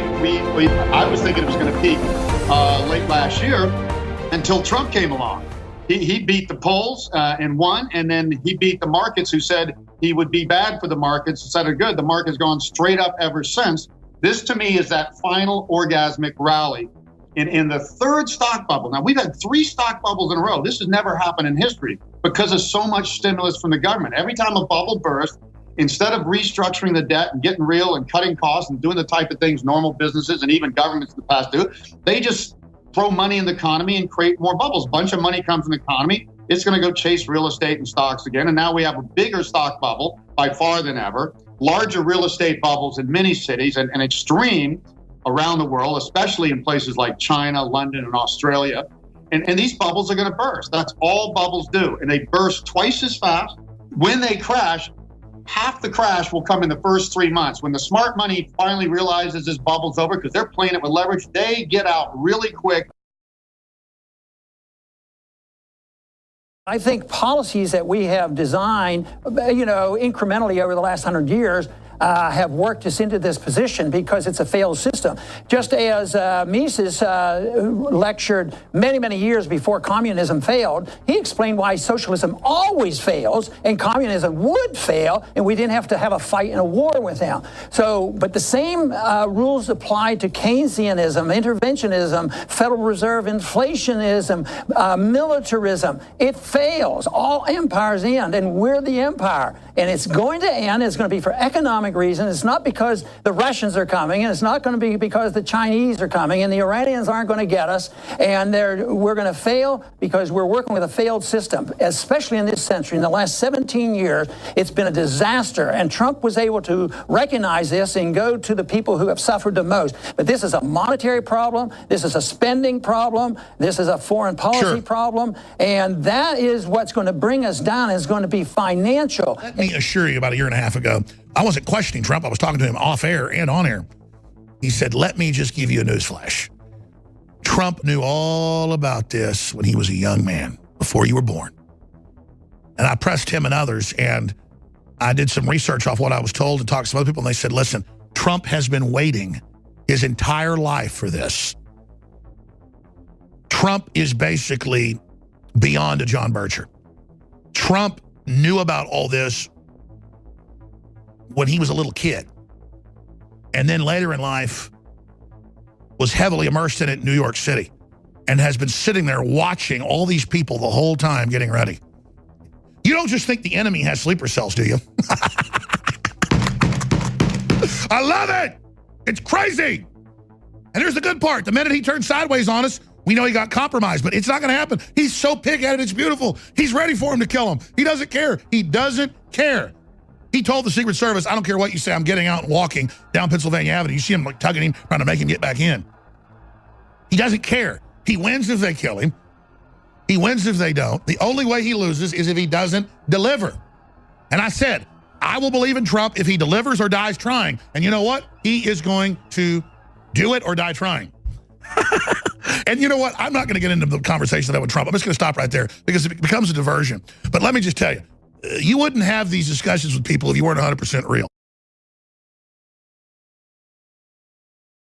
thinking I was thinking it was going to peak late last year until Trump came along. He beat the polls and won, and then he beat the markets who said he would be bad for the markets instead of good. The market's gone straight up ever since. This, to me, is that final orgasmic rally in the third stock bubble. Now, we've had 3 stock bubbles in a row. This has never happened in history because of so much stimulus from the government. Every time a bubble bursts, instead of restructuring the debt and getting real and cutting costs and doing the type of things normal businesses and even governments in the past do, they just throw money in the economy and create more bubbles. A bunch of money comes in the economy. It's going to go chase real estate and stocks again. And now we have a bigger stock bubble by far than ever, larger real estate bubbles in many cities and extreme around the world, especially in places like China, London, and Australia. And these bubbles are going to burst. That's all bubbles do. And they burst twice as fast. When they crash, half the crash will come in the first 3 months. When the smart money finally realizes this bubble's over, because they're playing it with leverage, they get out really quick. I think policies that we have designed, incrementally over the last 100 years, have worked us into this position because it's a failed system. Just as Mises lectured many, many years before communism failed, he explained why socialism always fails and communism would fail, and we didn't have to have a fight and a war with them. But the same rules apply to Keynesianism, interventionism, Federal Reserve inflationism, militarism. It fails. All empires end, and we're the empire. And it's going to end. It's going to be for economic reason. It's not because the Russians are coming, and it's not going to be because the Chinese are coming, and the Iranians aren't going to get us, and we're going to fail because we're working with a failed system, especially in this century. In the last 17 years, it's been a disaster, and Trump was able to recognize this and go to the people who have suffered the most. But this is a monetary problem. This is a spending problem. This is a foreign policy problem, and that is what's going to bring us down. Is going to be financial. Let me assure you, about a year and a half ago, I wasn't questioning Trump. I was talking to him off air and on air. He said, let me just give you a newsflash. Trump knew all about this when he was a young man, before you were born. And I pressed him and others, and I did some research off what I was told and talked to some other people, and they said, listen, Trump has been waiting his entire life for this. Trump is basically beyond a John Bircher. Trump knew about all this when he was a little kid, and then later in life was heavily immersed in it in New York City, and has been sitting there watching all these people the whole time getting ready. You don't just think the enemy has sleeper cells, do you? I love it. It's crazy. And here's the good part. The minute he turns sideways on us, we know he got compromised, but it's not going to happen. He's so pig-headed, it's beautiful. He's ready for him to kill him. He doesn't care. He doesn't care. He told the Secret Service, I don't care what you say, I'm getting out and walking down Pennsylvania Avenue. You see him like tugging him, trying to make him get back in. He doesn't care. He wins if they kill him. He wins if they don't. The only way he loses is if he doesn't deliver. And I said, I will believe in Trump if he delivers or dies trying. And you know what? He is going to do it or die trying. And you know what? I'm not going to get into the conversation that with Trump. I'm just going to stop right there because it becomes a diversion. But let me just tell you, you wouldn't have these discussions with people if you weren't 100% real.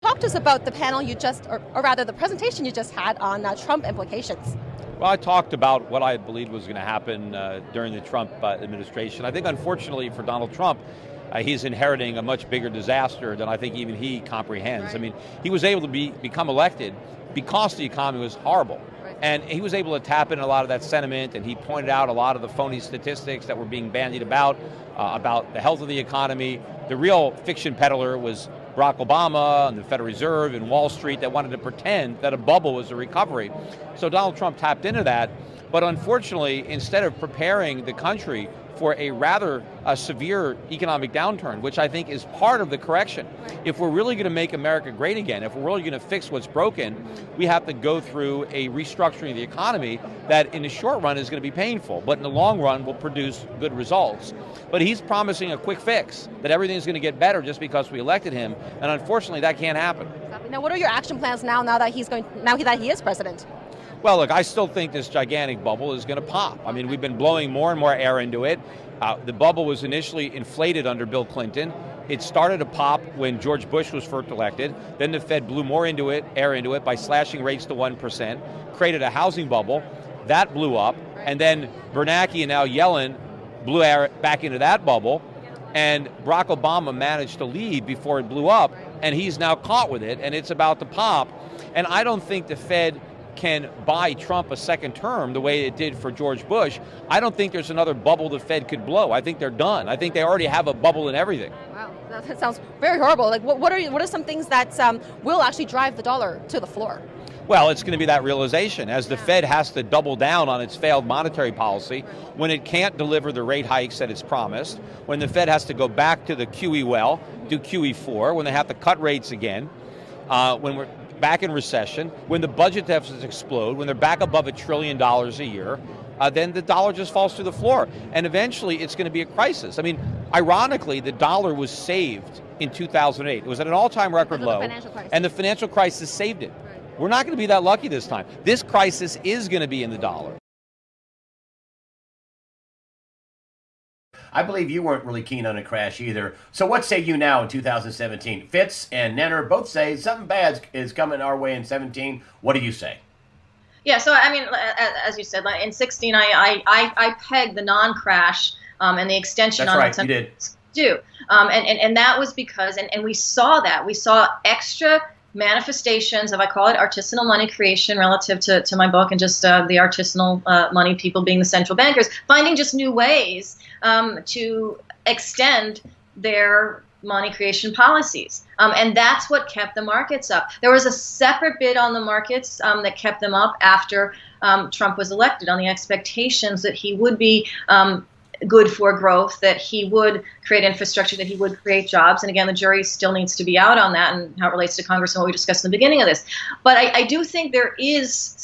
Talk to us about the panel you just, or rather the presentation you just had on Trump implications. Well, I talked about what I believed was going to happen during the Trump administration. I think, unfortunately for Donald Trump, he's inheriting a much bigger disaster than I think even he comprehends. Right. I mean, he was able to become elected because the economy was horrible. Right. And he was able to tap into a lot of that sentiment, and he pointed out a lot of the phony statistics that were being bandied about the health of the economy. The real fiction peddler was Barack Obama and the Federal Reserve and Wall Street that wanted to pretend that a bubble was a recovery. So Donald Trump tapped into that, but unfortunately, instead of preparing the country for a rather severe economic downturn, which I think is part of the correction. If we're really going to make America great again, if we're really going to fix what's broken, we have to go through a restructuring of the economy that in the short run is going to be painful, but in the long run will produce good results. But he's promising a quick fix, that everything's going to get better just because we elected him, and unfortunately that can't happen. Now, what are your action plans now that he is president? Well, look, I still think this gigantic bubble is going to pop. I mean, we've been blowing more and more air into it. The bubble was initially inflated under Bill Clinton. It started to pop when George Bush was first elected. Then the Fed blew more air into it by slashing rates to 1%, created a housing bubble. That blew up. And then Bernanke and now Yellen blew air back into that bubble. And Barack Obama managed to leave before it blew up. And he's now caught with it, and it's about to pop. And I don't think the Fed can buy Trump a second term the way it did for George Bush. I don't think there's another bubble the Fed could blow. I think they're done. I think they already have a bubble in everything. Wow, that sounds very horrible. Like, what are some things that will actually drive the dollar to the floor? Well, it's going to be that realization as the Fed has to double down on its failed monetary policy, when it can't deliver the rate hikes that it's promised, when the Fed has to go back to the QE well, do QE4, when they have to cut rates again, when we're back in recession, when the budget deficits explode, when they're back above $1 trillion a year, then the dollar just falls through the floor. And eventually it's going to be a crisis. I mean, ironically, the dollar was saved in 2008. It was at an all-time record low, and the financial crisis saved it. Right. We're not going to be that lucky this time. This crisis is going to be in the dollar. I believe you weren't really keen on a crash either. So what say you now in 2017? Fitz and Nenner both say something bad is coming our way in 17. What do you say? Yeah, so I mean, as you said, in 16, I pegged the non-crash and the extension. That's on right, you did. Do. And that was because, and we saw that. We saw extra manifestations of, I call it artisanal money creation relative to my book, and just the artisanal money people being the central bankers, finding just new ways to extend their money creation policies. And that's what kept the markets up. There was a separate bid on the markets that kept them up after Trump was elected, on the expectations that he would be good for growth, that he would create infrastructure, that he would create jobs. And again, the jury still needs to be out on that and how it relates to Congress and what we discussed in the beginning of this. But I do think there's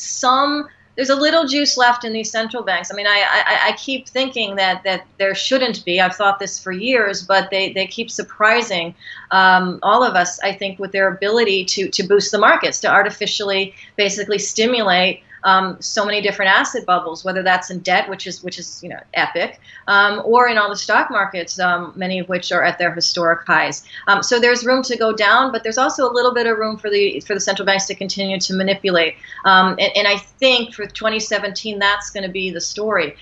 a little juice left in these central banks. I mean, I keep thinking that there shouldn't be. I've thought this for years, but they keep surprising all of us, I think, with their ability to boost the markets, to artificially basically stimulate so many different asset bubbles, whether that's in debt, which is epic, or in all the stock markets, many of which are at their historic highs. So there's room to go down, but there's also a little bit of room for the central banks to continue to manipulate. And I think for 2017, that's going to be the story.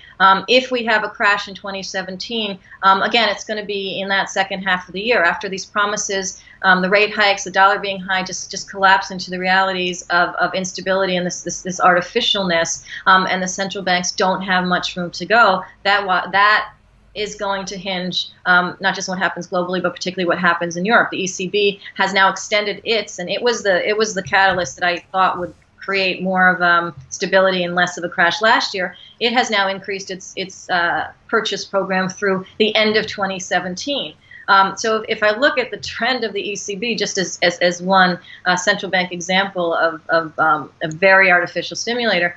If we have a crash in 2017, again, it's going to be in that second half of the year after these promises. The rate hikes, the dollar being high, just collapse into the realities of instability and this artificialness, and the central banks don't have much room to go. That is going to hinge not just what happens globally, but particularly what happens in Europe. The ECB has now extended and it was the catalyst that I thought would create more of stability and less of a crash last year. It has now increased its purchase program through the end of 2017. So if I look at the trend of the ECB, just as one central bank example of a very artificial stimulator,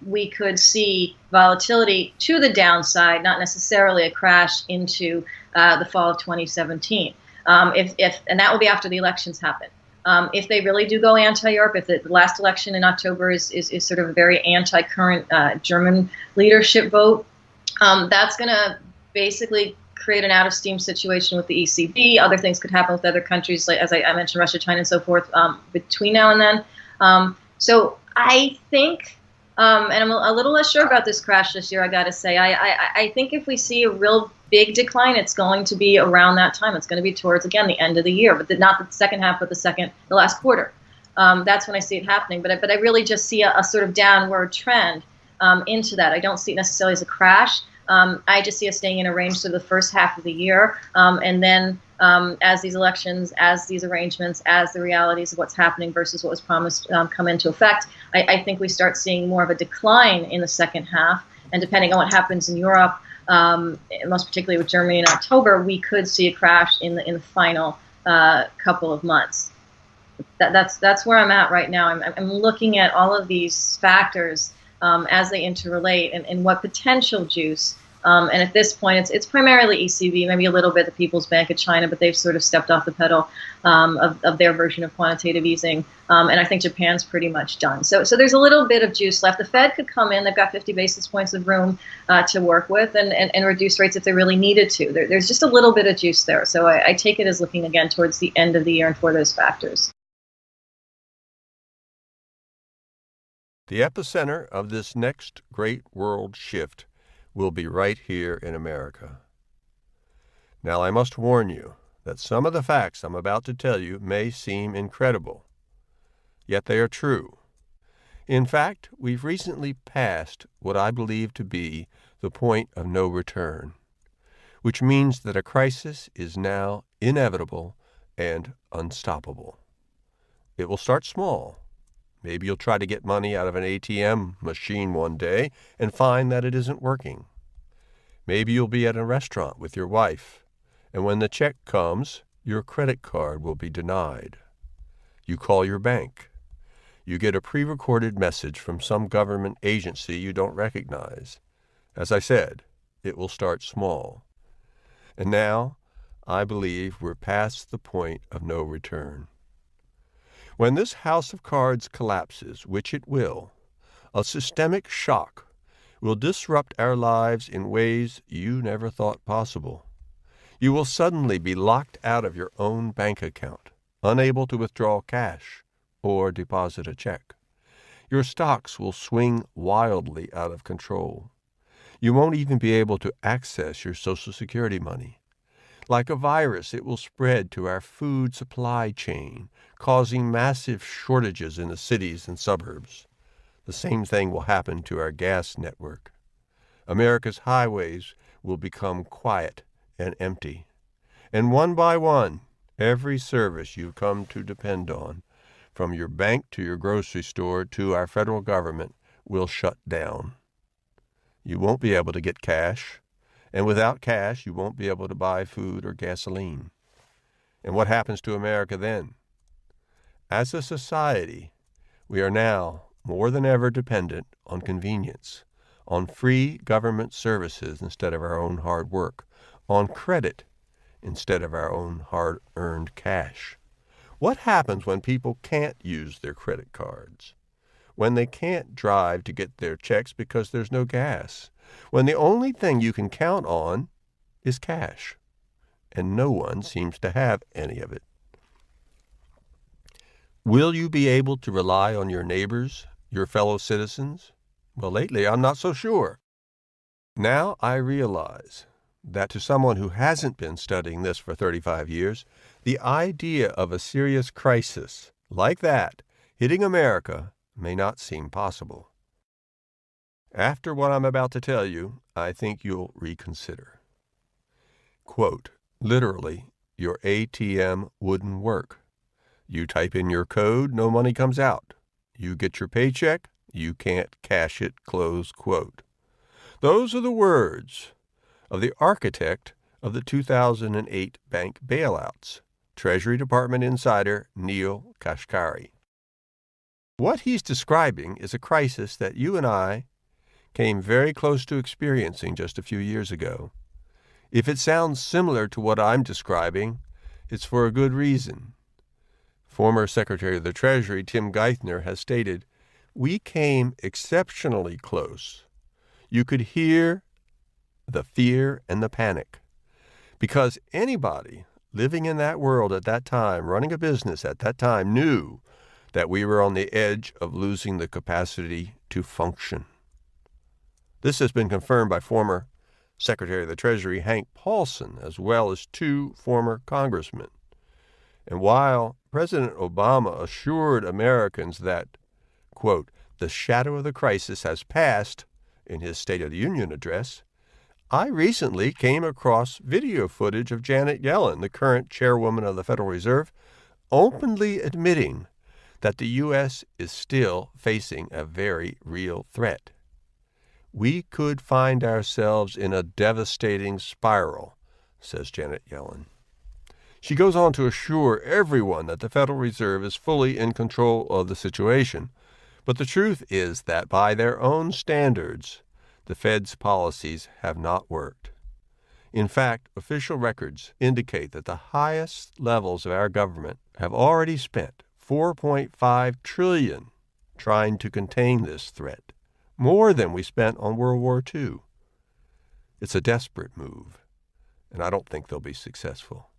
we could see volatility to the downside, not necessarily a crash into the fall of 2017. And that will be after the elections happen. If they really do go anti-Europe, if the last election in October is sort of a very anti-current German leadership vote, that's going to basically create an out-of-steam situation with the ECB. Other things could happen with other countries, like, as I mentioned, Russia, China, and so forth, between now and then. So I think, and I'm a little less sure about this crash this year, I got to say. I think if we see a real big decline, it's going to be around that time. It's going to be towards, again, the end of the year, but not the second half, but the last quarter. That's when I see it happening. But I really just see a sort of downward trend into that. I don't see it necessarily as a crash. I just see us staying in a range through the first half of the year, and then as these elections, as these arrangements, as the realities of what's happening versus what was promised come into effect, I think we start seeing more of a decline in the second half. And depending on what happens in Europe, most particularly with Germany in October, we could see a crash in the final couple of months. That's where I'm at right now. I'm looking at all of these factors as they interrelate, and what potential juice And at this point, it's primarily ECB, maybe a little bit the People's Bank of China, but they've sort of stepped off the pedal of their version of quantitative easing. And I think Japan's pretty much done. So there's a little bit of juice left. The Fed could come in. They've got 50 basis points of room to work with and reduce rates if they really needed to. There's just a little bit of juice there. So I take it as looking again towards the end of the year and for those factors. The epicenter of this next great world shift will be right here in America. Now, I must warn you that some of the facts I'm about to tell you may seem incredible, yet they are true. In fact, we've recently passed what I believe to be the point of no return, which means that a crisis is now inevitable and unstoppable. It will start small. Maybe you'll try to get money out of an ATM machine one day and find that it isn't working. Maybe you'll be at a restaurant with your wife, and when the check comes, your credit card will be denied. You call your bank. You get a pre-recorded message from some government agency you don't recognize. As I said, it will start small. And now, I believe we're past the point of no return. When this house of cards collapses, which it will, a systemic shock will disrupt our lives in ways you never thought possible. You will suddenly be locked out of your own bank account, unable to withdraw cash or deposit a check. Your stocks will swing wildly out of control. You won't even be able to access your Social Security money. Like a virus, it will spread to our food supply chain, causing massive shortages in the cities and suburbs. The same thing will happen to our gas network. America's highways will become quiet and empty. And one by one, every service you've come to depend on, from your bank to your grocery store to our federal government, will shut down. You won't be able to get cash. And without cash, you won't be able to buy food or gasoline. And what happens to America then? As a society, we are now more than ever dependent on convenience, on free government services instead of our own hard work, on credit instead of our own hard-earned cash. What happens when people can't use their credit cards? When they can't drive to get their checks because there's no gas? When the only thing you can count on is cash, and no one seems to have any of it? Will you be able to rely on your neighbors, your fellow citizens? Well, lately, I'm not so sure. Now I realize that to someone who hasn't been studying this for 35 years, the idea of a serious crisis like that hitting America may not seem possible. After what I'm about to tell you, I think you'll reconsider. Quote, literally, your ATM wouldn't work. You type in your code, no money comes out. You get your paycheck, you can't cash it, close quote. Those are the words of the architect of the 2008 bank bailouts, Treasury Department insider Neel Kashkari. What he's describing is a crisis that you and I came very close to experiencing just a few years ago. If it sounds similar to what I'm describing, it's for a good reason. Former Secretary of the Treasury Tim Geithner has stated, "We came exceptionally close. You could hear the fear and the panic, because anybody living in that world at that time, running a business at that time, knew that we were on the edge of losing the capacity to function." This has been confirmed by former Secretary of the Treasury Hank Paulson, as well as two former congressmen. And while President Obama assured Americans that, quote, the shadow of the crisis has passed in his State of the Union address, I recently came across video footage of Janet Yellen, the current chairwoman of the Federal Reserve, openly admitting that the U.S. is still facing a very real threat. We could find ourselves in a devastating spiral, says Janet Yellen. She goes on to assure everyone that the Federal Reserve is fully in control of the situation. But the truth is that by their own standards, the Fed's policies have not worked. In fact, official records indicate that the highest levels of our government have already spent $4.5 trillion trying to contain this threat, more than we spent on World War II. It's a desperate move, and I don't think they'll be successful.